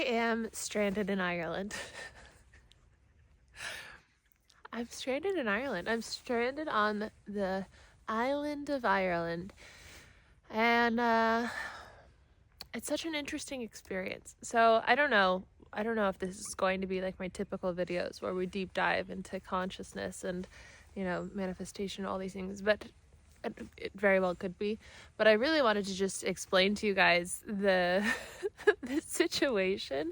am stranded in Ireland. I'm stranded in Ireland. I'm stranded on the island of Ireland. And it's such an interesting experience. So I don't know if this is going to be like my typical videos where we deep dive into consciousness and, manifestation, all these things, but it very well could be. But I really wanted to just explain to you guys the the situation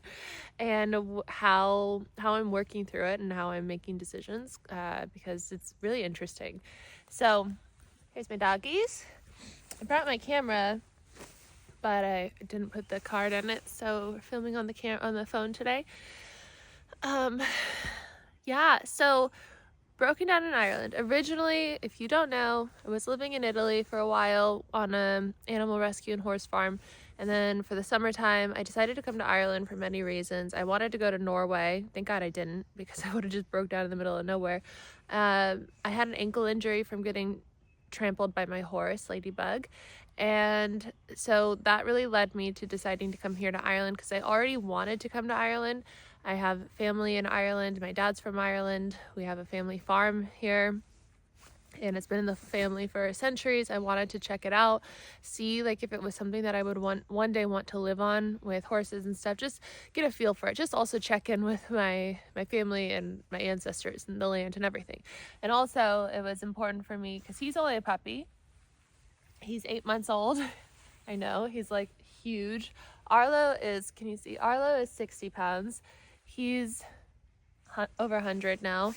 and how I'm working through it and how I'm making decisions, because it's really interesting. So here's my doggies. I brought my camera, but I didn't put the card in it, so we're filming on the phone today. So broken down in Ireland. Originally, if you don't know, I was living in Italy for a while on an animal rescue and horse farm. And then for the summertime, I decided to come to Ireland for many reasons. I wanted to go to Norway. Thank God I didn't, because I would have just broke down in the middle of nowhere. I had an ankle injury from getting trampled by my horse, Ladybug. And so that really led me to deciding to come here to Ireland, because I already wanted to come to Ireland. I have family in Ireland. My dad's from Ireland. We have a family farm here, and it's been in the family for centuries. I wanted to check it out, see like if it was something that I would one day want to live on with horses and stuff, just get a feel for it. Just also check in with my family and my ancestors and the land and everything. And also it was important for me because he's only a puppy. He's 8 months old. I know, he's like huge. Arlo is 60 pounds. He's over 100 now.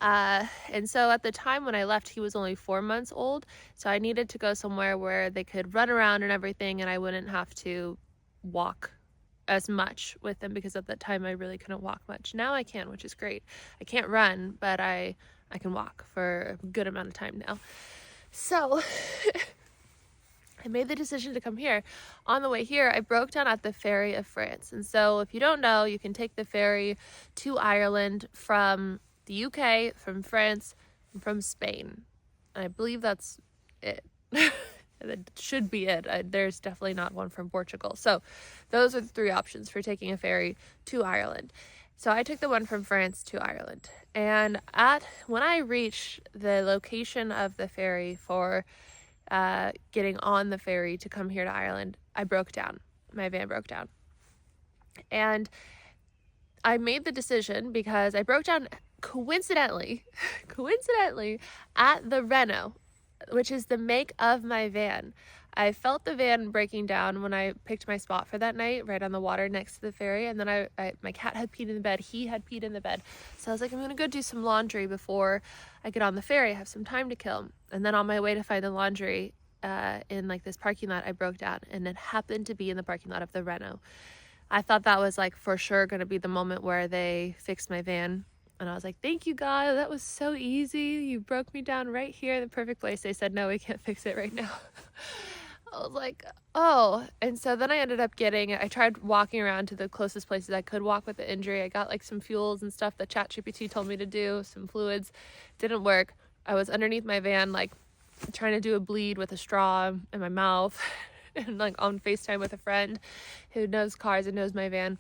And so at the time when I left, he was only 4 months old. So I needed to go somewhere where they could run around and everything, and I wouldn't have to walk as much with them, because at that time I really couldn't walk much. Now I can, which is great. I can't run, but I can walk for a good amount of time now. So I made the decision to come here. On the way here, I broke down at the ferry of France. And so if you don't know, you can take the ferry to Ireland from the UK, from France, and from Spain. And I believe that's it. That should be it. There's definitely not one from Portugal. So those are the three options for taking a ferry to Ireland. So I took the one from France to Ireland. And when I reached the location of the ferry for getting on the ferry to come here to Ireland, I broke down. My van broke down. And I made the decision because I broke down coincidentally at the Renault, which is the make of my van. I felt the van breaking down when I picked my spot for that night, right on the water next to the ferry. And then my cat had peed in the bed. He had peed in the bed. So I was like, I'm going to go do some laundry before I get on the ferry. I have some time to kill. And then on my way to find the laundry in like this parking lot, I broke down, and it happened to be in the parking lot of the Renault. I thought that was like for sure going to be the moment where they fixed my van. And I was like, thank you, God. That was so easy. You broke me down right here in the perfect place. They said, no, we can't fix it right now. I was like, oh. And so then I ended up I tried walking around to the closest places I could walk with the injury. I got like some fuels and stuff that ChatGPT told me to do, some fluids. Didn't work. I was underneath my van, like trying to do a bleed with a straw in my mouth and like on FaceTime with a friend who knows cars and knows my van.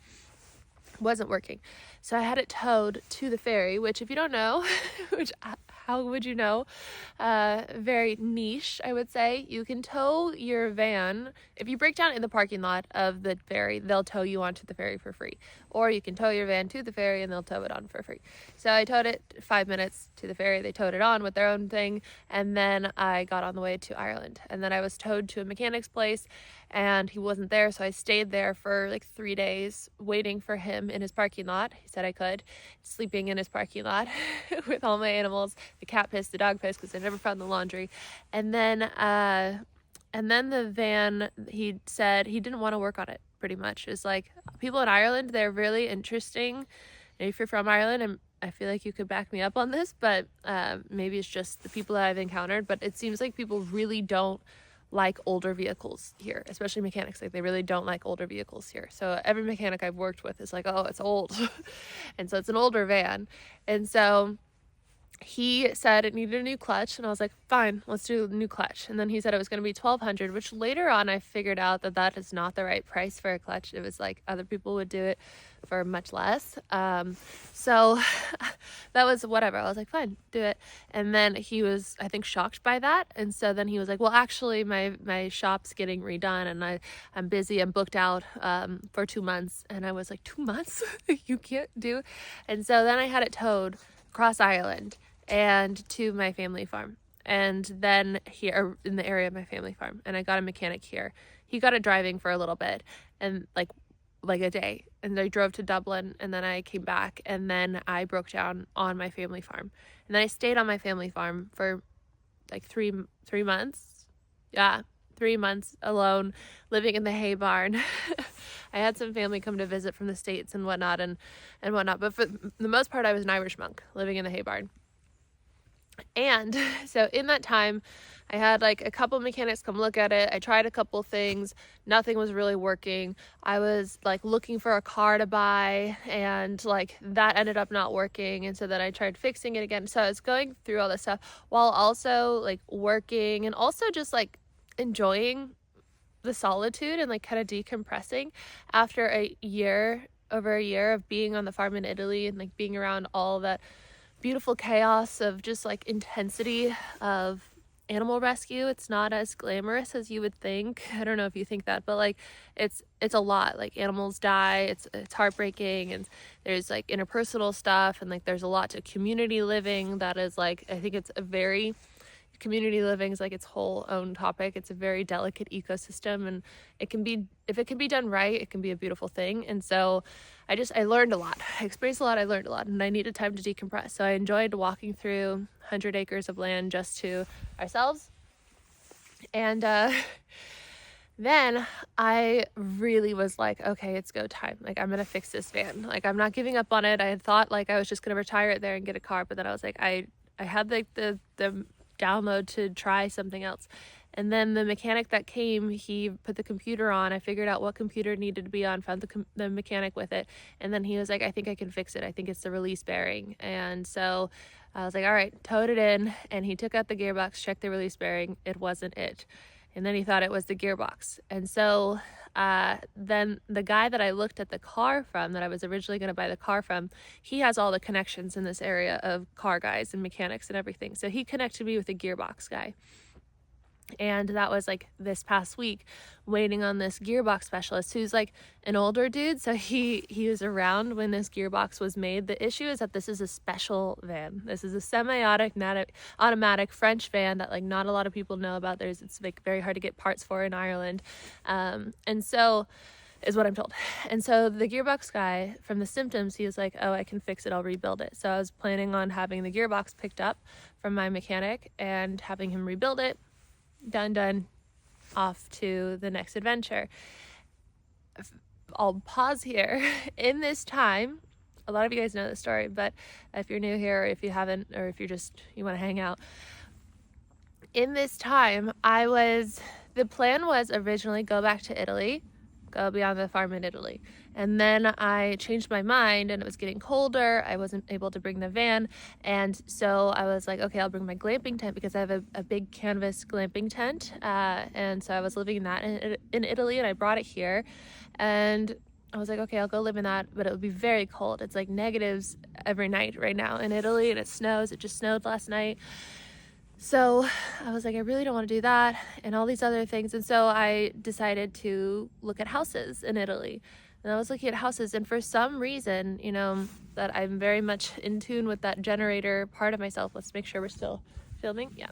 Wasn't working. So I had it towed to the ferry, which if you don't know, how would you know? Very niche, I would say. You can tow your van. If you break down in the parking lot of the ferry, they'll tow you onto the ferry for free. Or you can tow your van to the ferry and they'll tow it on for free. So I towed it 5 minutes to the ferry. They towed it on with their own thing. And then I got on the way to Ireland. And then I was towed to a mechanic's place, and he wasn't there. So I stayed there for like 3 days waiting for him in his parking lot. He said I could, sleeping in his parking lot with all my animals. The cat pissed, the dog pissed, because I never found the laundry. And then the van, he said he didn't want to work on it, pretty much. It's like, people in Ireland, they're really interesting. And if you're from Ireland, I feel like you could back me up on this, but maybe it's just the people that I've encountered. But it seems like people really don't like older vehicles here, especially mechanics. Like, they really don't like older vehicles here. So every mechanic I've worked with is like, oh, it's old. And so it's an older van. And so he said it needed a new clutch, and I was like, fine, let's do a new clutch. And then he said it was going to be $1,200, which later on I figured out that that is not the right price for a clutch. It was like other people would do it for much less. So that was whatever. I was like, fine, do it. And then he was, I think, shocked by that. And so then he was like, well, actually my shop's getting redone, and I'm busy. I'm booked out for 2 months. And I was like, 2 months? You can't do? And so then I had it towed across Ireland and to my family farm, and then here in the area of my family farm, and I got a mechanic here. He got it driving for a little bit, and like a day, and I drove to Dublin, and then I came back, and then I broke down on my family farm, and then I stayed on my family farm for like three months. Yeah, 3 months alone, living in the hay barn. I had some family come to visit from the States and whatnot, but for the most part I was an Irish monk living in the hay barn. And so in that time, I had like a couple mechanics come look at it. I tried a couple things. Nothing was really working. I was like looking for a car to buy, and like that ended up not working. And so then I tried fixing it again. So I was going through all this stuff while also like working, and also just like enjoying the solitude and like kind of decompressing after over a year of being on the farm in Italy, and like being around all that beautiful chaos of just like intensity of animal rescue. It's not as glamorous as you would think. I don't know if you think that, but like it's a lot. Like animals die, it's heartbreaking, and there's like interpersonal stuff, and like there's a lot to community living that is like, I think it's a very, community living is like its whole own topic. It's a very delicate ecosystem, and it can be, if it can be done right, it can be a beautiful thing. And so I learned a lot. I experienced a lot. I learned a lot, and I needed time to decompress. So I enjoyed walking through 100 acres of land just to ourselves. And then I really was like, okay, it's go time. Like, I'm going to fix this van. Like, I'm not giving up on it. I had thought like I was just going to retire it there and get a car. But then I was like, I had like the download to try something else. And then the mechanic that came, he put the computer on. I figured out what computer needed to be on, found the mechanic with it. And then he was like, I think I can fix it. I think it's the release bearing. And so I was like, all right, towed it in. And he took out the gearbox, checked the release bearing. It wasn't it. And then he thought it was the gearbox. And so then the guy that I looked at the car from, that I was originally going to buy the car from, he has all the connections in this area of car guys and mechanics and everything. So he connected me with a gearbox guy. And that was like this past week, waiting on this gearbox specialist who's like an older dude. So he was around when this gearbox was made. The issue is that this is a special van. This is a semi-automatic French van that like not a lot of people know about. It's like very hard to get parts for in Ireland. And so is what I'm told. And so the gearbox guy, from the symptoms, he was like, oh, I can fix it. I'll rebuild it. So I was planning on having the gearbox picked up from my mechanic and having him rebuild it. Done, off to the next adventure. I'll pause here. In this time, a lot of you guys know the story, but if you're new here, or if you haven't, or if you want to hang out, in this time, the plan was originally go back to Italy, go beyond the farm in Italy. And then I changed my mind, and it was getting colder. I wasn't able to bring the van. And so I was like, okay, I'll bring my glamping tent, because I have a big canvas glamping tent. And so I was living in that in Italy, and I brought it here. And I was like, okay, I'll go live in that, but it would be very cold. It's like negatives every night right now in Italy, and it snows. It just snowed last night. So I was like, I really don't want to do that, and all these other things. And so I decided to look at houses in Italy. And I was looking at houses, and for some reason, that I'm very much in tune with that generator part of myself. Let's make sure we're still filming. Yeah.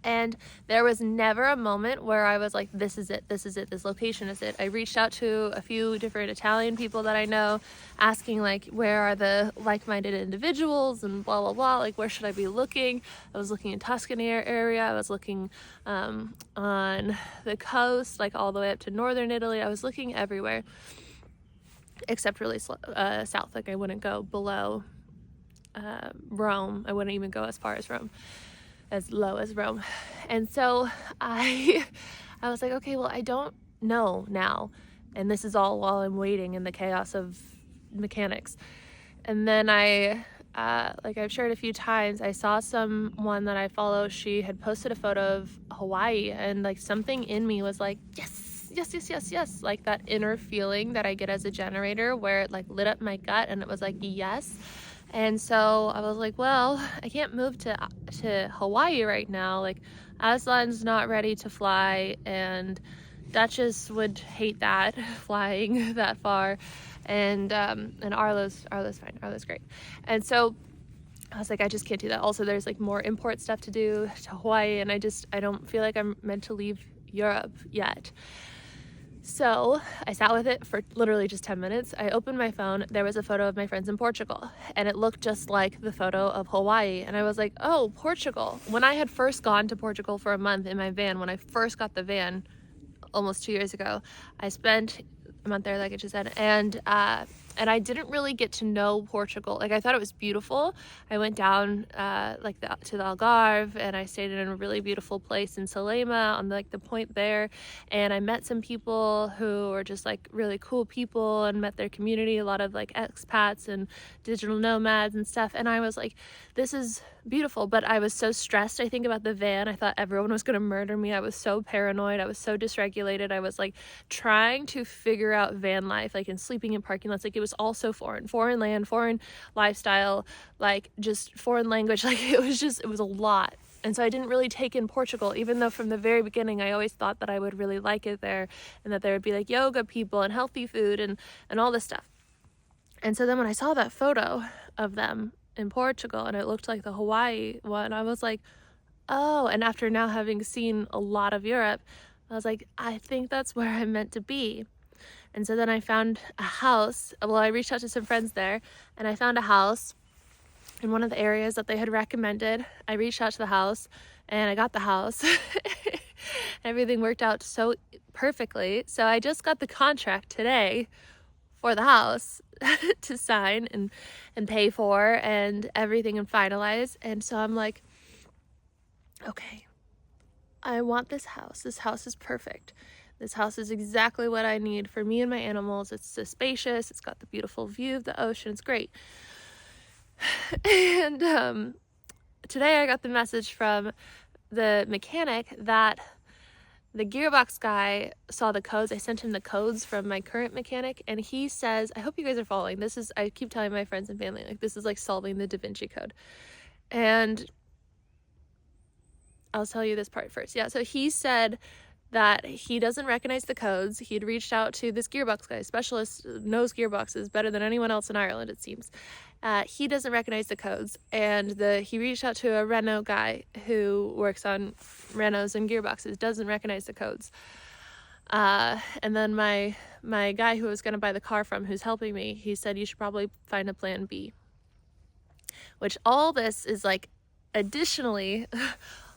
And there was never a moment where I was like, this is it, this location is it. I reached out to a few different Italian people that I know, asking like, where are the like-minded individuals and blah, blah, blah. Like, where should I be looking? I was looking in Tuscany area. I was looking on the coast, like all the way up to northern Italy. I was looking everywhere, except really south. Like, I wouldn't go below Rome. I wouldn't even go as far as Rome. As low as Rome. And so I was like, okay, well, I don't know now. And this is all while I'm waiting in the chaos of mechanics. And then I like I've shared a few times, I saw someone that I follow, she had posted a photo of Hawaii, and like something in me was like, yes, yes, yes, yes, yes, like that inner feeling that I get as a generator where it like lit up my gut and it was like, yes. And so I was like, well, I can't move to Hawaii right now. Like Aslan's not ready to fly, and Duchess would hate that flying that far, and Arlo's fine. Arlo's great. And so I was like, I just can't do that. Also, there's like more import stuff to do to Hawaii, and I don't feel like I'm meant to leave Europe yet. So I sat with it for literally just 10 minutes. I opened my phone. There was a photo of my friends in Portugal, and it looked just like the photo of Hawaii. And I was like, oh, Portugal. When I had first gone to Portugal for a month in my van, when I first got the van almost 2 years ago, I spent a month there, like I just said, and I didn't really get to know Portugal. Like, I thought it was beautiful. I went down to the Algarve, and I stayed in a really beautiful place in Salema on like the point there, and I met some people who were just like really cool people, and met their community, a lot of like expats and digital nomads and stuff. And I was like, this is beautiful, but I was so stressed, I think, about the van. I thought everyone was gonna murder me. I was so paranoid. I was so dysregulated. I was like trying to figure out van life, like, and sleeping in parking lots. Like, it was all so foreign land, foreign lifestyle, like just foreign language. Like, it was a lot. And so I didn't really take in Portugal, even though from the very beginning I always thought that I would really like it there, and that there would be like yoga people and healthy food and all this stuff. And so then when I saw that photo of them in Portugal and it looked like the Hawaii one, I was like, oh. And after now having seen a lot of Europe, I was like, I think that's where I'm meant to be. And so then I found a house. Well, I reached out to some friends there, and I found a house in one of the areas that they had recommended. I reached out to the house, and I got the house. Everything worked out so perfectly. So I just got the contract today for the house to sign and pay for, and everything, and finalize. And so I'm like, okay, I want this house. This house is perfect. This house is exactly what I need for me and my animals. It's so spacious. It's got the beautiful view of the ocean. It's great. And today I got the message from the mechanic that the gearbox guy saw the codes. I sent him the codes from my current mechanic, and he says, I hope you guys are following. I keep telling my friends and family, like, this is like solving the Da Vinci Code. And I'll tell you this part first. Yeah, so he said that he doesn't recognize the codes. He had reached out to this gearbox guy, specialist, knows gearboxes better than anyone else in Ireland, it seems. He doesn't recognize the codes, and he reached out to a Renault guy who works on Renaults and gearboxes, doesn't recognize the codes. And then my guy who I was going to buy the car from, who's helping me, he said you should probably find a plan B. Which all this is like, additionally,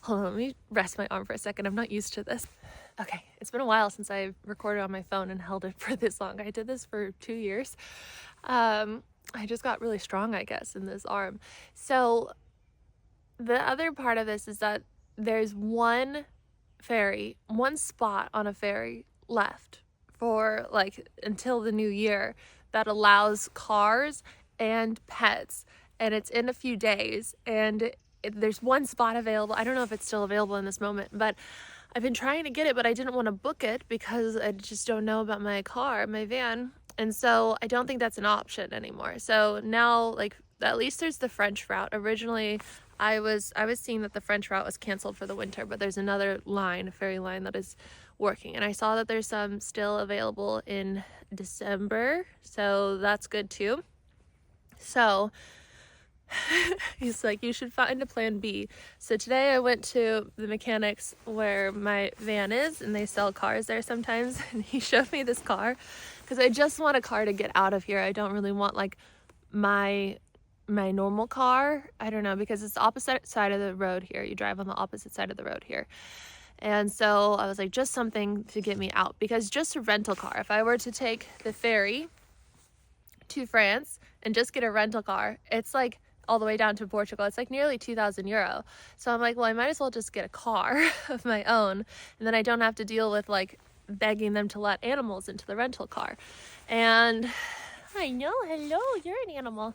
hold on, let me rest my arm for a second. I'm not used to this. Okay, it's been a while since I recorded on my phone and held it for this long. I did this for 2 years. I just got really strong, I guess, in this arm. So the other part of this is that there's one spot on a ferry left for like until the new year that allows cars and pets, and it's in a few days, and there's one spot available. I don't know if it's still available in this moment, but I've been trying to get it, but I didn't want to book it because I just don't know about my van. And so I don't think that's an option anymore. So now, like, at least there's the French route. Originally, I was seeing that the French route was canceled for the winter, but there's another line, a ferry line, that is working. And I saw that there's some still available in December, so that's good too. So he's like, you should find a plan B. So today I went to the mechanics where my van is, and they sell cars there sometimes, and he showed me this car because I just want a car to get out of here. I don't really want like my normal car. I don't know, because it's the opposite side of the road here. You drive on the opposite side of the road here. And so I was like, just something to get me out, because just a rental car, if I were to take the ferry to France and just get a rental car, it's like all the way down to Portugal, it's like nearly 2,000 euro. So I'm like, well, I might as well just get a car of my own, and then I don't have to deal with like begging them to let animals into the rental car. And I know, hello, you're an animal.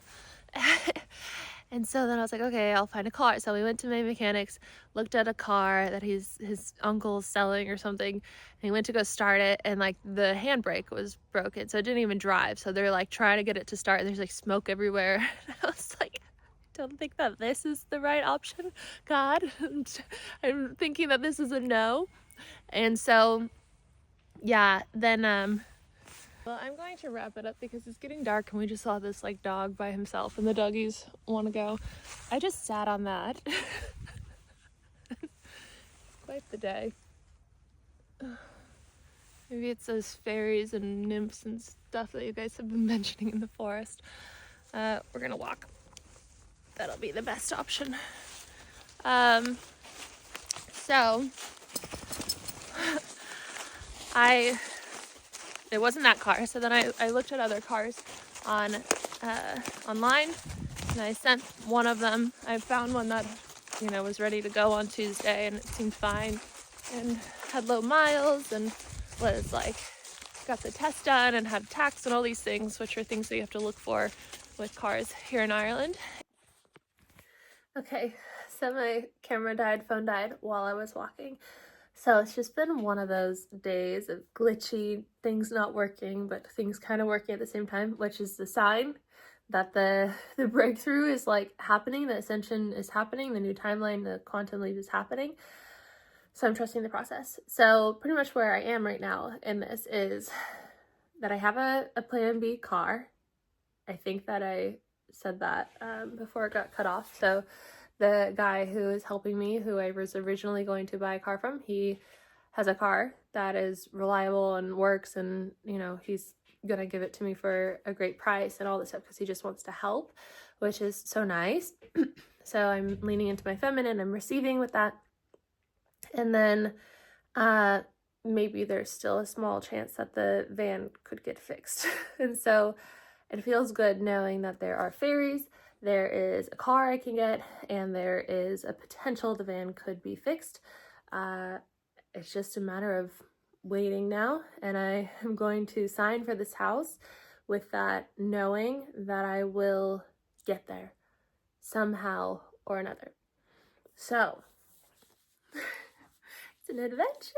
And so then I was like, okay, I'll find a car. So we went to my mechanic's, looked at a car that his uncle's selling or something, and he went to go start it, and like the handbrake was broken, so it didn't even drive. So they're like trying to get it to start. There's like smoke everywhere. I was like, I don't think that this is the right option, God. I'm thinking that this is a no. And so, yeah, then well, I'm going to wrap it up because it's getting dark and we just saw this like dog by himself and the doggies want to go. I just sat on that. Quite the day. Maybe it's those fairies and nymphs and stuff that you guys have been mentioning in the forest. We're gonna walk. That'll be the best option. So it wasn't that car, so then I looked at other cars on online, and I sent one of them. I found one that, you know, was ready to go on Tuesday, and it seemed fine, and had low miles, and was like, got the test done, and had tax and all these things, which are things that you have to look for with cars here in Ireland. Okay, so my phone died while I was walking. So it's just been one of those days of glitchy, things not working, but things kind of working at the same time, which is the sign that the breakthrough is like happening, the Ascension is happening, the new timeline, the quantum leap is happening. So I'm trusting the process. So pretty much where I am right now in this is that I have a plan B car. I think that I said that before it got cut off. So the guy who is helping me, who I was originally going to buy a car from, he has a car that is reliable and works, and, you know, he's gonna give it to me for a great price and all this stuff because he just wants to help, which is so nice. So I'm leaning into my feminine, I'm receiving with that. And then maybe there's still a small chance that the van could get fixed. And so it feels good knowing that there are ferries, there is a car I can get, and there is a potential the van could be fixed. It's just a matter of waiting now, and I am going to sign for this house with that knowing that I will get there somehow or another. So it's an adventure.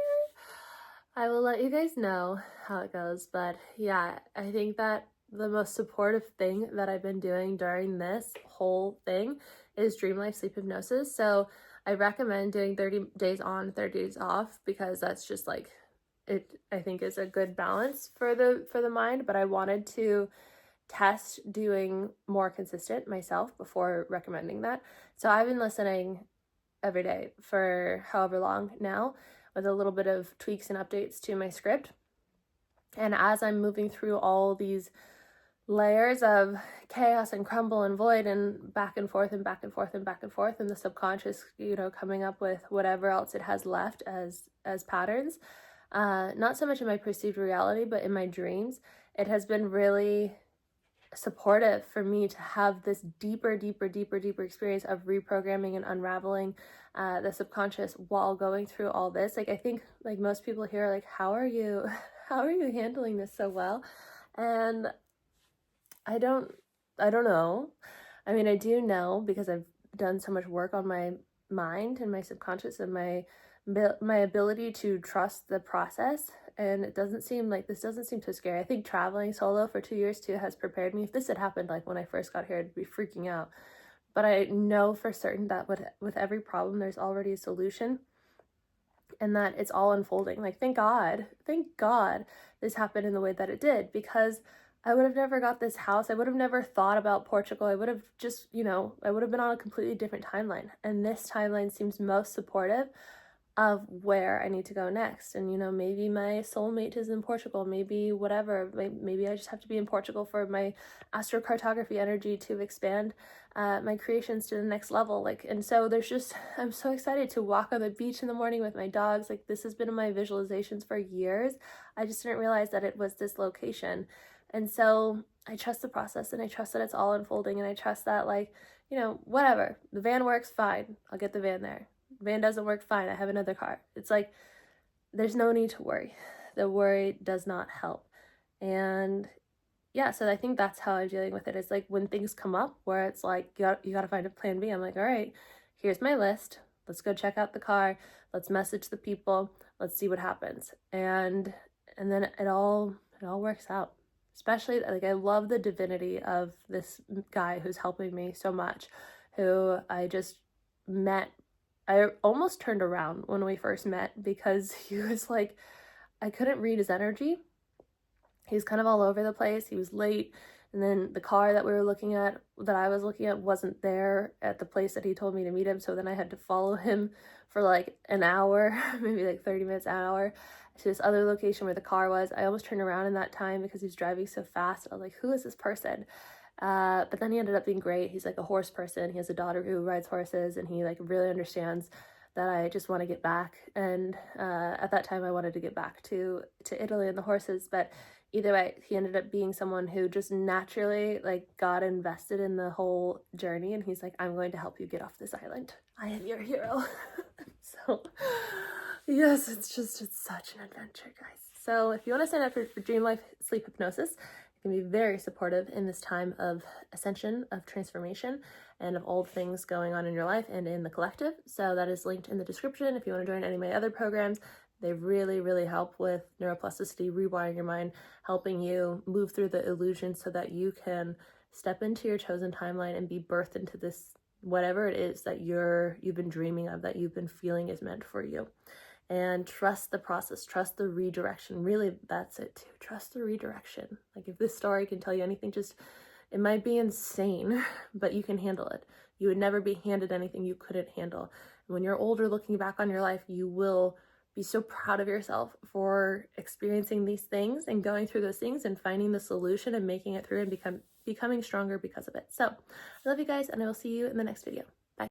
I will let you guys know how it goes, but yeah, I think that the most supportive thing that I've been doing during this whole thing is Dream Life Sleep Hypnosis. So I recommend doing 30 days on, 30 days off, because that's just like, it, I think, is a good balance for the mind. But I wanted to test doing more consistent myself before recommending that. So I've been listening every day for however long now, with a little bit of tweaks and updates to my script. And as I'm moving through all these layers of chaos and crumble and void and back and forth and back and forth and back and forth, and the subconscious, you know, coming up with whatever else it has left as patterns, not so much in my perceived reality, but in my dreams, it has been really supportive for me to have this deeper experience of reprogramming and unraveling the subconscious while going through all this. Like, I think like most people here are like, how are you handling this so well? And I don't know. I mean, I do know because I've done so much work on my mind and my subconscious and my ability to trust the process. And it doesn't seem too scary. I think traveling solo for 2 years too has prepared me. If this had happened like when I first got here, I'd be freaking out. But I know for certain that with every problem, there's already a solution, and that it's all unfolding. Like, thank God this happened in the way that it did, because I would have never got this house. I would have never thought about Portugal. I would have just, you know, I would have been on a completely different timeline. And this timeline seems most supportive of where I need to go next. And, you know, maybe my soulmate is in Portugal, maybe whatever. Maybe I just have to be in Portugal for my astrocartography energy to expand my creations to the next level. Like, and so I'm so excited to walk on the beach in the morning with my dogs. Like, this has been in my visualizations for years. I just didn't realize that it was this location. And so I trust the process, and I trust that it's all unfolding, and I trust that, like, you know, whatever, the van works, fine, I'll get the van there. Van doesn't work, fine, I have another car. It's like, there's no need to worry. The worry does not help. And yeah, so I think that's how I'm dealing with it. Is like when things come up where it's like you got to find a plan B. I'm like, all right, here's my list. Let's go check out the car. Let's message the people. Let's see what happens. And then it all works out. Especially like I love the divinity of this guy who's helping me so much, who I just met. I almost turned around when we first met because he was like, I couldn't read his energy. He was kind of all over the place. He was late. And then the car that I was looking at, wasn't there at the place that he told me to meet him. So then I had to follow him for like an hour, maybe like 30 minutes, an hour, to this other location where the car was. I almost turned around in that time because he was driving so fast. I was like, who is this person? But then he ended up being great. He's like a horse person. He has a daughter who rides horses, and he like really understands that I just want to get back. And at that time I wanted to get back to Italy and the horses, but either way, he ended up being someone who just naturally like got invested in the whole journey, and he's like, I'm going to help you get off this island. I am your hero. So yes, it's such an adventure, guys. So if you want to sign up for Dream Life Sleep Hypnosis, it can be very supportive in this time of ascension, of transformation, and of all things going on in your life and in the collective. So that is linked in the description. If you want to join any of my other programs, they really, really help with neuroplasticity, rewiring your mind, helping you move through the illusion so that you can step into your chosen timeline and be birthed into this, whatever it is that you've been dreaming of, that you've been feeling is meant for you. And trust the process, trust the redirection. Really, that's it too. Trust the redirection. Like if this story can tell you anything, it might be insane, but you can handle it. You would never be handed anything you couldn't handle. And when you're older, looking back on your life, you will be so proud of yourself for experiencing these things and going through those things and finding the solution and making it through and becoming stronger because of it. So I love you guys, and I will see you in the next video.